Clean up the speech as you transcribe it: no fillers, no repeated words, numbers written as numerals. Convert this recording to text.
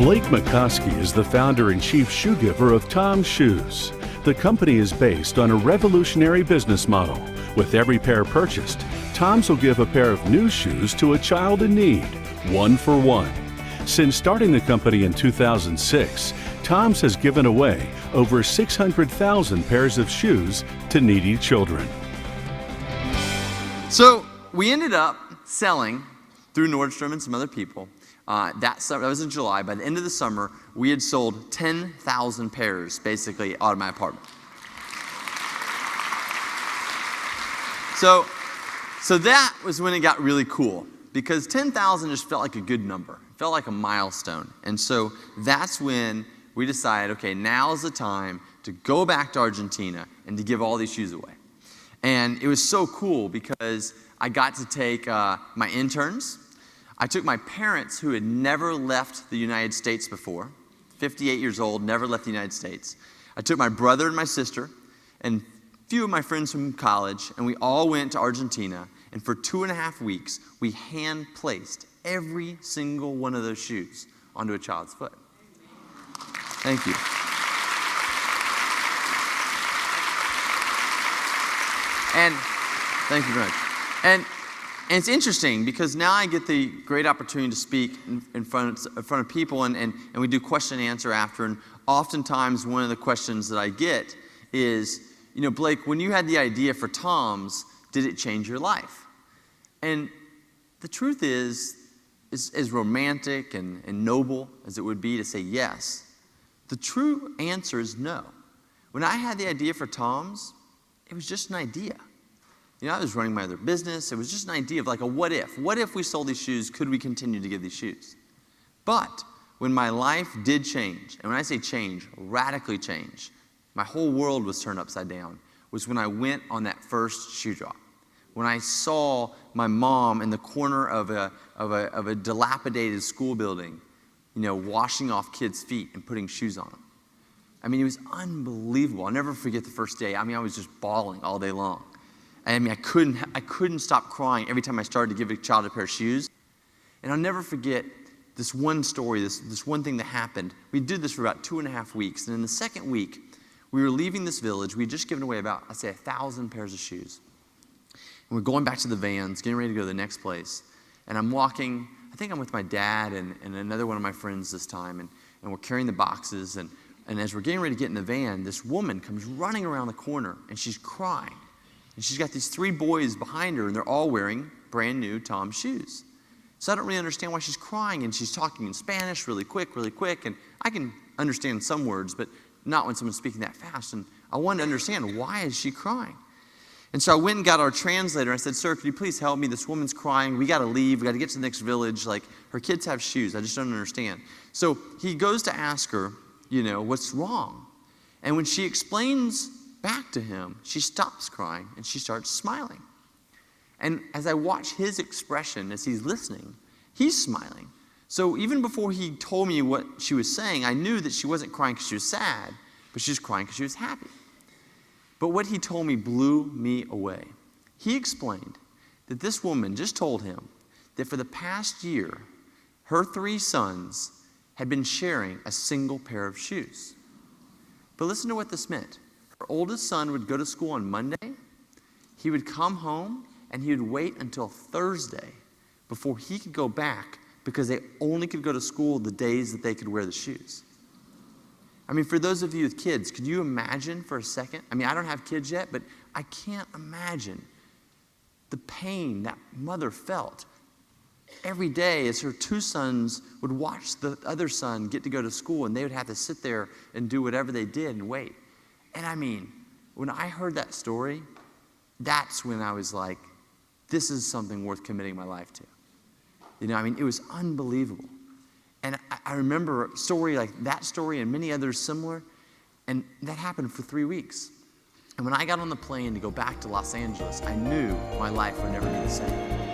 Blake Mycoskie is the founder and chief shoe giver of Tom's Shoes. The company is based on a revolutionary business model. With every pair purchased, Tom's will give a pair of new shoes to a child in need, one for one. Since starting the company in 2006, Tom's has given away over 600,000 pairs of shoes to needy children. So we ended up selling through Nordstrom and some other people. That was in July. By the end of the summer, we had sold 10,000 pairs, basically, out of my apartment. So that was when it got really cool, because 10,000 just felt like a good number. It felt like a milestone. And so that's when we decided, okay, now's the time to go back to Argentina and to give all these shoes away. And it was so cool because I got to take my interns. I took my parents, who had never left the United States before, 58 years old, never left the United States. I took my brother and my sister and a few of my friends from college, and we all went to Argentina. And for 2.5 weeks, we hand-placed every single one of those shoes onto a child's foot. Thank you. And thank you very much. And it's interesting because now I get the great opportunity to speak in front of people, and we do question and answer after. And oftentimes one of the questions that I get is, you know, Blake, when you had the idea for Tom's, did it change your life? And the truth is as romantic and noble as it would be to say yes, the true answer is no. When I had the idea for Tom's, it was just an idea. You know, I was running my other business. It was just an idea of like a what if. What if we sold these shoes? Could we continue to give these shoes? But when my life did change, and when I say change, radically change, my whole world was turned upside down, was when I went on that first shoe drop. When I saw my mom in the corner of a dilapidated school building, you know, washing off kids' feet and putting shoes on them. I mean, it was unbelievable. I'll never forget the first day. I mean, I was just bawling all day long. I mean, I couldn't stop crying every time I started to give a child a pair of shoes. And I'll never forget this one story, this one thing that happened. We did this for about 2.5 weeks. And in the second week, we were leaving this village. We had just given away about, I'd say, 1,000 pairs of shoes. And we're going back to the vans, getting ready to go to the next place. And I'm walking, I think I'm with my dad and another one of my friends this time. And we're carrying the boxes. And as we're getting ready to get in the van, this woman comes running around the corner, and she's crying. And she's got these 3 boys behind her, and they're all wearing brand new Tom's shoes. So I don't really understand why she's crying, and she's talking in Spanish really quick, and I can understand some words, but not when someone's speaking that fast. And I wanted to understand, why is she crying? And so I went and got our translator. I said, sir, could you please help me? This woman's crying. We got to leave. We got to get to the next village. Like, her kids have shoes. I just don't understand. So he goes to ask her, you know, what's wrong? And when she explains back to him, she stops crying and she starts smiling. And as I watch his expression as he's listening, he's smiling. So even before he told me what she was saying, I knew that she wasn't crying because she was sad, but she was crying because she was happy. But what he told me blew me away. He explained that this woman just told him that for the past year, her 3 sons had been sharing a single pair of shoes. But listen to what this meant. Her oldest son would go to school on Monday. He would come home, and he would wait until Thursday before he could go back, because they only could go to school the days that they could wear the shoes. I mean, for those of you with kids, could you imagine for a second? I mean, I don't have kids yet, but I can't imagine the pain that mother felt every day as her 2 sons would watch the other son get to go to school, and they would have to sit there and do whatever they did and wait. And I mean, when I heard that story, that's when I was like, this is something worth committing my life to. You know, I mean, it was unbelievable. And I remember a story like that story and many others similar, and that happened for 3 weeks. And when I got on the plane to go back to Los Angeles, I knew my life would never be the same.